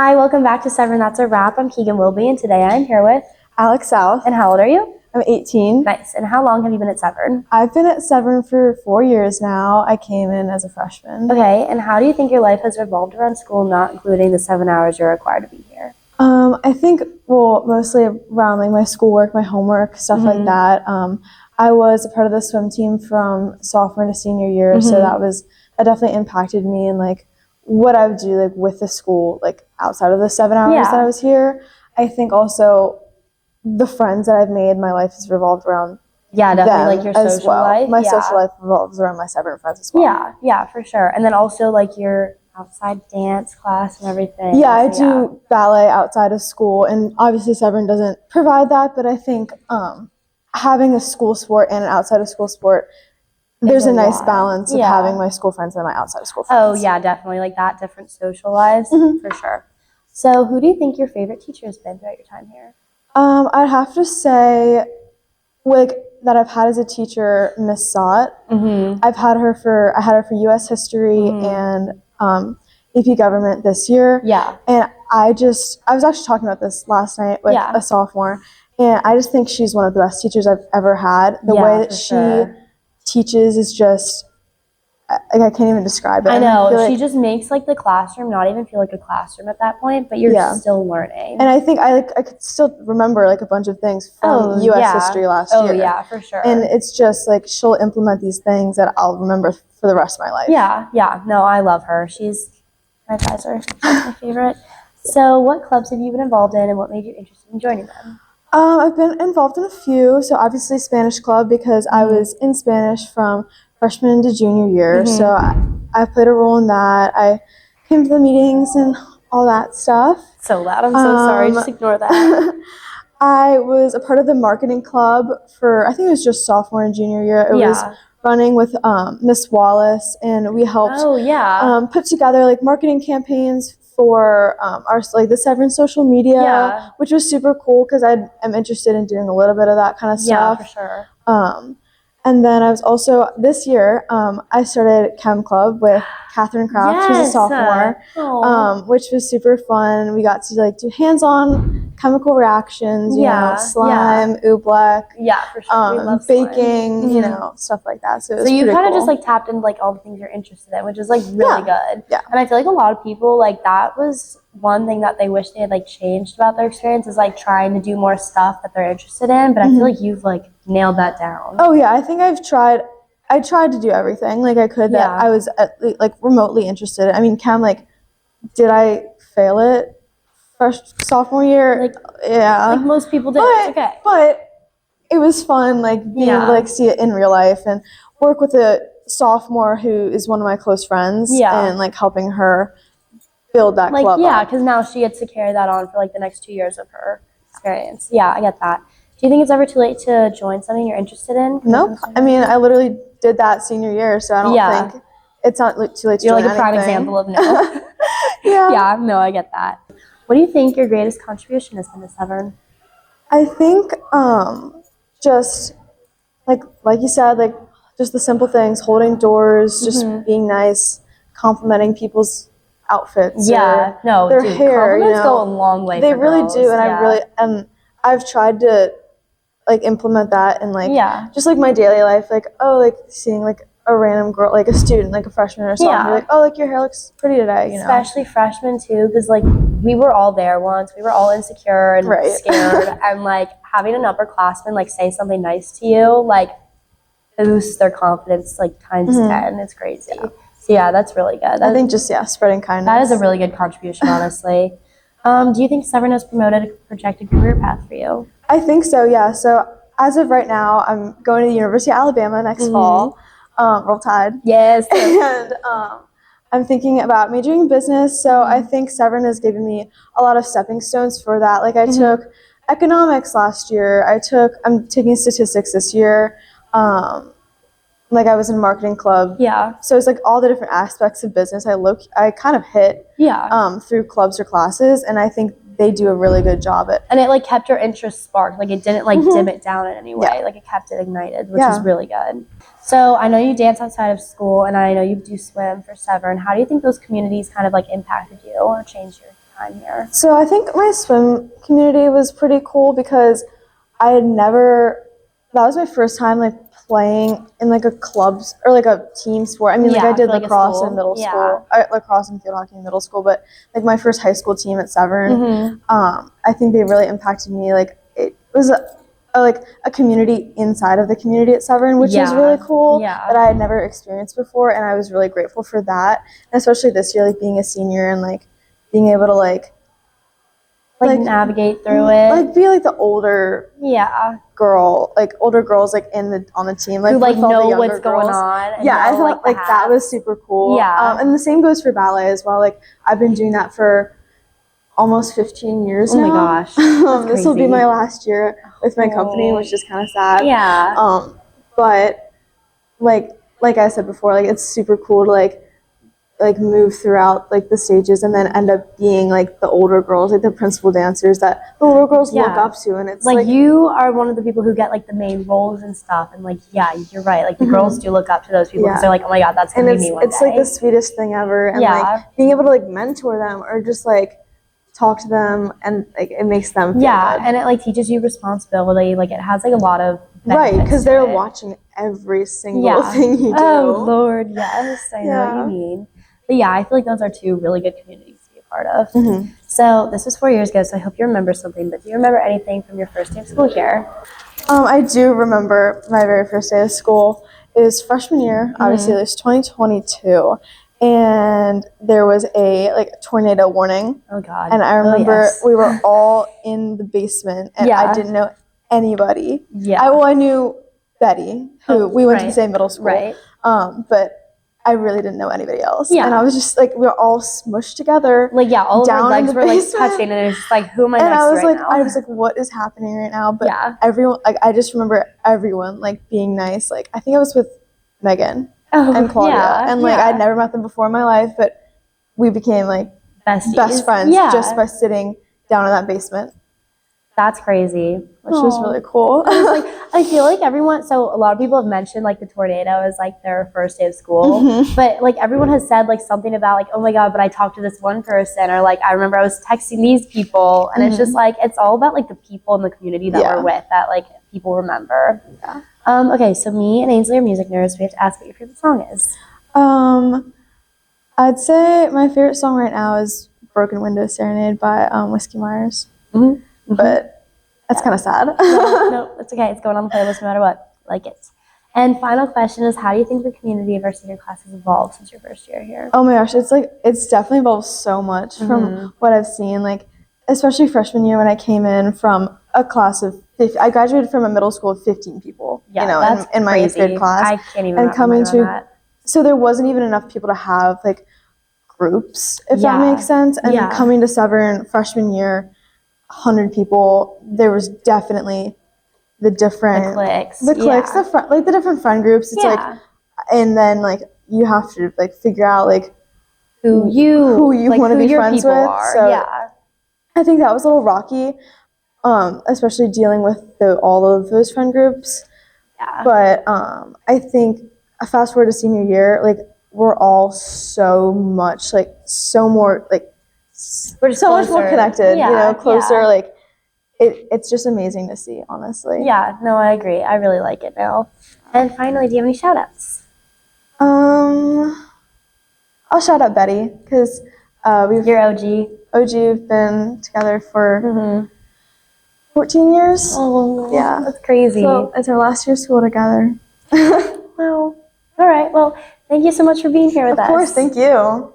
Hi, welcome back to Seven That's a Wrap. I'm Keegan Wilby, and today I'm here with Alex South. And how old are you? I'm 18. Nice. And how long have you been at Severn? I've been at Severn for 4 years now. I came in as a freshman. Okay, and how do you think your life has revolved around school, not including the 7 hours you're required to be here? I think, mostly around like my schoolwork, my homework, stuff like that. I was a part of the swim team from sophomore to senior year, so that definitely impacted me and like what I would do like with the school, like outside of the 7 hours that I was here. I think also the friends that I've made, my life has revolved around Definitely like your social life. My social life revolves around my Severn friends as well. Yeah, for sure. And then also like your outside dance class and everything. Yeah, I do ballet outside of school, and obviously Severn doesn't provide that, but I think having a school sport and an outside of school sport, there's a nice balance of having my school friends and my outside of school friends. Oh yeah, definitely like that, different social lives for sure. So who do you think your favorite teacher has been throughout your time here? I'd have to say like that I've had as a teacher, Miss Sott. I had her for U.S. history and AP government this year. Yeah. And I was actually talking about this last night with a sophomore, and I just think she's one of the best teachers I've ever had. The way that she teaches is just, like, I can't even describe it. I know. She just makes like the classroom not even feel like a classroom at that point, but you're still learning. And I think I could still remember like a bunch of things from U.S. history last year. Oh yeah, for sure. And it's just like she'll implement these things that I'll remember for the rest of my life. Yeah. No, I love her. She's my advisor. She's my favorite. So what clubs have you been involved in and what made you interested in joining them? I've been involved in a few. So obviously Spanish club, because I was in Spanish from freshman to junior year. So I played a role in that. I came to the meetings and all that stuff. So loud. I'm so sorry. Just ignore that. I was a part of the marketing club for, I think it was just sophomore and junior year. It was running with Miss Wallace, and we helped put together like marketing campaigns for the Severn social media, which was super cool because I'm interested in doing a little bit of that kind of stuff. Yeah, for sure. And then I was also, this year, I started Chem Club with Catherine Kraft, who's a sophomore, which was super fun. We got to like do hands-on chemical reactions, you know, slime, oobleck, for sure. We love baking, you know, stuff like that. So you kind of just like tapped into like all the things you're interested in, which is like really good. Yeah. And I feel like a lot of people, like, that was one thing that they wish they had like changed about their experience, is like trying to do more stuff that they're interested in. But I feel like you've like nailed that down. Oh yeah, I think I tried to do everything like I could that I was like remotely interested in. I mean, Chem, like, did I fail it sophomore year? Like, yeah, like most people did. But it was fun, like being able to like see it in real life and work with a sophomore who is one of my close friends, and like helping her build that club up. Because now she gets to carry that on for like the next 2 years of her experience. Yeah, I get that. Do you think it's ever too late to join something you're interested in? Nope. I mean, I literally did that senior year, so I don't think it's not too late to join anything. You're like a prime example of no. Yeah, no, I get that. What do you think your greatest contribution has been to Severn? I think just like you said, like just the simple things, holding doors, just being nice, complimenting people's outfits. Yeah, their hair. Compliments go a long way. They for really girls. do, and I've tried to like implement that in like just like my daily life, like like seeing like a random girl, like a student, like a freshman or something, be like, oh, like your hair looks pretty today, you know. Especially freshmen too, because like we were all there once. We were all insecure and scared, and like having an upperclassman like say something nice to you like boosts their confidence like times 10. It's crazy. So yeah, that's really good. I think just spreading kindness. That is a really good contribution, honestly. Do you think Severn has promoted a projected career path for you? I think so, yeah. So as of right now, I'm going to the University of Alabama next fall. Roll Tide. Yes. And I'm thinking about majoring in business. So I think Severn has given me a lot of stepping stones for that. Like I took economics last year. I'm taking statistics this year. Like I was in a marketing club. Yeah. So it's like all the different aspects of business I kind of hit through clubs or classes, and I think they do a really good job at. And it like kept your interest sparked. Like it didn't like dim it down in any way. Like it kept it ignited, which is really good. So I know you dance outside of school, and I know you do swim for Severn. How do you think those communities kind of like impacted you or changed your time here? So I think my swim community was pretty cool because I had never, that was my first time like playing in like a clubs or like a team sport. I mean, like I did like lacrosse in middle school, lacrosse and field hockey in middle school, but like my first high school team at Severn, I think they really impacted me. Like it was like a community inside of the community at Severn, which is really cool that I had never experienced before, and I was really grateful for that. And especially this year, like being a senior and like being able to like navigate through it, like be like the older girl, like older girls like on the team, like who like know what's girls. going on. And I felt like that was super cool. And the same goes for ballet as well. Like I've been doing that for almost 15 years now. Oh my gosh. This will be my last year with my company, which is kind of sad. But like I said before, like it's super cool to like move throughout like the stages and then end up being like the older girls, like the principal dancers that the little girls look up to. And it's like you are one of the people who get like the main roles and stuff, and like you're right, like the girls do look up to those people because they're like, oh my god, that's gonna be me one day. It's like the sweetest thing ever. And like being able to like mentor them or just like talk to them, and like it makes them feel good. And it like teaches you responsibility. Like it has like a lot of benefits because they're watching every single thing you do. Oh Lord, yes, I know what you mean. But I feel like those are two really good communities to be a part of. So this was 4 years ago, so I hope you remember something. But do you remember anything from your first day of school here? I do remember my very first day of school. It was freshman year. Obviously, it was 2022. And there was a like tornado warning. Oh God! And I remember we were all in the basement, and I didn't know anybody. I knew Betty, who we went to the same middle school. But I really didn't know anybody else. And I was just like, we were all smushed together. Like all of our legs were like touching, and it was just like, who am I next to right now? I was like, what is happening right now? But everyone, like I just remember everyone like being nice. Like I think I was with Megan. And Claudia, and like I'd never met them before in my life, but we became like best friends just by sitting down in that basement. That's crazy. Which was really cool. I feel like everyone, so a lot of people have mentioned like the tornado as like their first day of school, but like everyone has said like something about like, oh my God, but I talked to this one person, or like I remember I was texting these people, and it's just like, it's all about like the people in the community that we're with that like people remember. Okay, so me and Ainsley are music nerds. We have to ask what your favorite song is. I'd say my favorite song right now is Broken Window Serenade by Whiskey Myers. But that's kind of sad. No, it's okay. It's going on the playlist no matter what. Like it. And final question is, how do you think the community of our senior class has evolved since your first year here? Oh my gosh, it's definitely evolved so much from what I've seen. Like, especially freshman year when I came in from a class of 50, I graduated from a middle school of 15 people. That's in my 8th grade class. I can't even remember that. So there wasn't even enough people to have like groups, if that makes sense. And coming to Severn freshman year, 100 people, there was definitely the different the cliques, the different friend groups. It's like, and then like you have to like figure out like who you want to be friends with. So I think that was a little rocky, especially dealing with all of those friend groups. But I think fast forward to senior year, like we're all so much like more much more connected, closer. Like it's just amazing to see, honestly. No, I agree. I really like it now. And finally, do you have any shout outs? I'll shout out Betty because your OG. We've been together for 14 years. Oh, that's crazy. So it's our last year of school together. Well, all right. Well, thank you so much for being here with us. Of course, thank you.